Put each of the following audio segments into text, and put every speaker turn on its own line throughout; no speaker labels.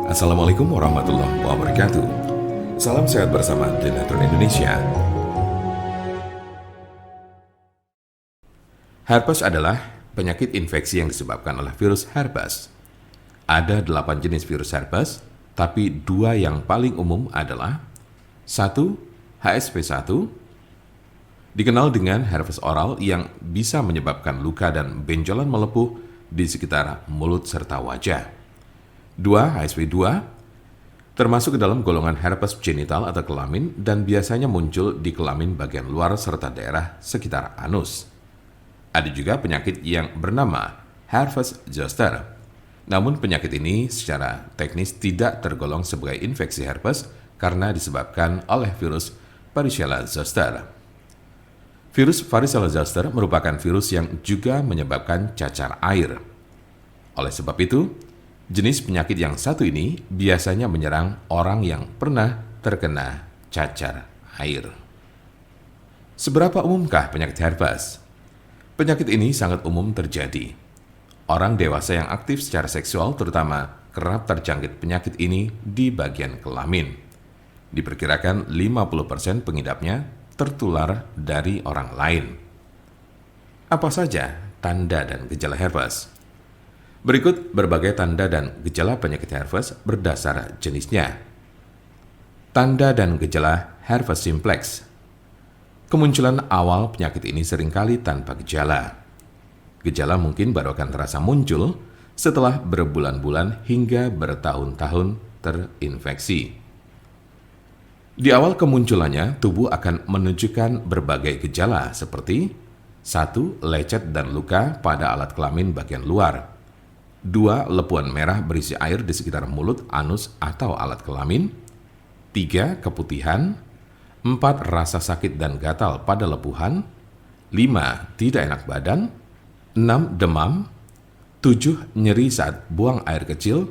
Assalamualaikum warahmatullahi wabarakatuh. Salam sehat bersama Denatron Indonesia. Herpes adalah penyakit infeksi yang disebabkan oleh virus herpes. Ada 8 jenis virus herpes, tapi 2 yang paling umum adalah 1. HSV1, dikenal dengan herpes oral yang bisa menyebabkan luka dan benjolan melepuh di sekitar mulut serta wajah. 2. HSV2, termasuk ke dalam golongan herpes genital atau kelamin dan biasanya muncul di kelamin bagian luar serta daerah sekitar anus. Ada juga penyakit yang bernama herpes zoster. Namun penyakit ini secara teknis tidak tergolong sebagai infeksi herpes karena disebabkan oleh virus Varicella zoster. Virus Varicella zoster merupakan virus yang juga menyebabkan cacar air. Oleh sebab itu, jenis penyakit yang satu ini biasanya menyerang orang yang pernah terkena cacar air. Seberapa umumkah penyakit herpes? Penyakit ini sangat umum terjadi. Orang dewasa yang aktif secara seksual terutama kerap terjangkit penyakit ini di bagian kelamin. Diperkirakan 50% pengidapnya tertular dari orang lain. Apa saja tanda dan gejala herpes? Berikut berbagai tanda dan gejala penyakit herpes berdasar jenisnya. Tanda dan gejala herpes simplex. Kemunculan awal penyakit ini seringkali tanpa gejala. Gejala mungkin baru akan terasa muncul setelah berbulan-bulan hingga bertahun-tahun terinfeksi. Di awal kemunculannya, tubuh akan menunjukkan berbagai gejala seperti 1. Lecet dan luka pada alat kelamin bagian luar. 2. Lepuan merah berisi air di sekitar mulut, anus, atau alat kelamin. 3. Keputihan. 4. Rasa sakit dan gatal pada lepuhan. 5. Tidak enak badan. 6. Demam. 7. Nyeri saat buang air kecil.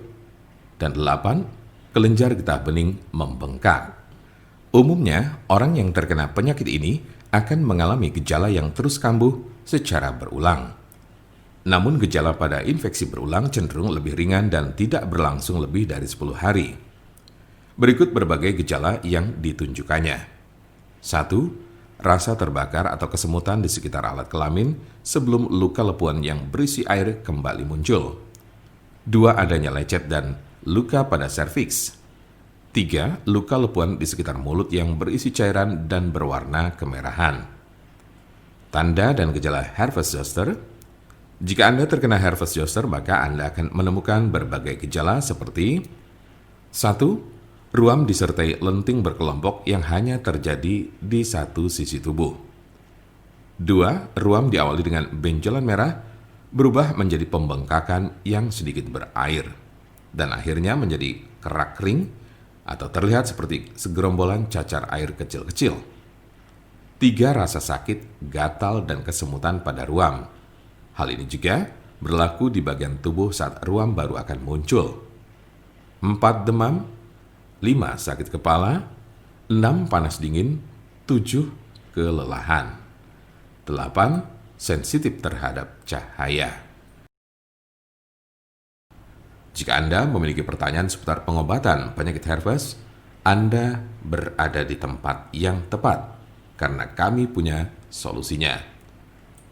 Dan 8. Kelenjar getah bening membengkak. Umumnya, orang yang terkena penyakit ini akan mengalami gejala yang terus kambuh secara berulang. Namun gejala pada infeksi berulang cenderung lebih ringan dan tidak berlangsung lebih dari 10 hari. Berikut berbagai gejala yang ditunjukkannya. 1. Rasa terbakar atau kesemutan di sekitar alat kelamin sebelum luka lepuan yang berisi air kembali muncul. 2. Adanya lecet dan luka pada serviks. 3. Luka lepuan di sekitar mulut yang berisi cairan dan berwarna kemerahan. Tanda dan gejala herpes zoster. Jika Anda terkena herpes zoster, maka Anda akan menemukan berbagai gejala seperti 1. Ruam disertai lenting berkelompok yang hanya terjadi di satu sisi tubuh. 2. Ruam diawali dengan benjolan merah, berubah menjadi pembengkakan yang sedikit berair, dan akhirnya menjadi kerak kering atau terlihat seperti segerombolan cacar air kecil-kecil. 3. Rasa sakit, gatal, dan kesemutan pada ruam. Hal ini juga berlaku di bagian tubuh saat ruam baru akan muncul. 4. Demam. 5. Sakit kepala. 6. Panas dingin. 7. Kelelahan. 8. Sensitif terhadap cahaya. Jika Anda memiliki pertanyaan seputar pengobatan penyakit herpes, Anda berada di tempat yang tepat karena kami punya solusinya.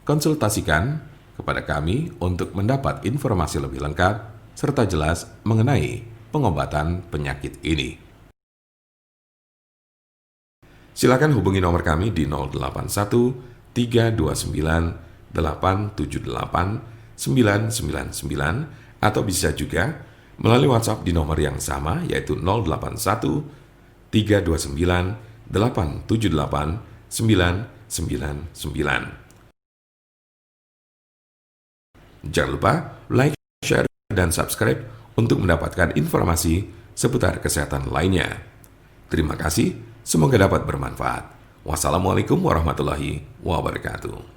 Konsultasikan kepada kami untuk mendapat informasi lebih lengkap serta jelas mengenai pengobatan penyakit ini. Silakan hubungi nomor kami di 081 329 878 999 atau bisa juga melalui WhatsApp di nomor yang sama yaitu 081 329 878 999. Jangan lupa like, share, dan subscribe untuk mendapatkan informasi seputar kesehatan lainnya. Terima kasih, semoga dapat bermanfaat. Wassalamualaikum warahmatullahi wabarakatuh.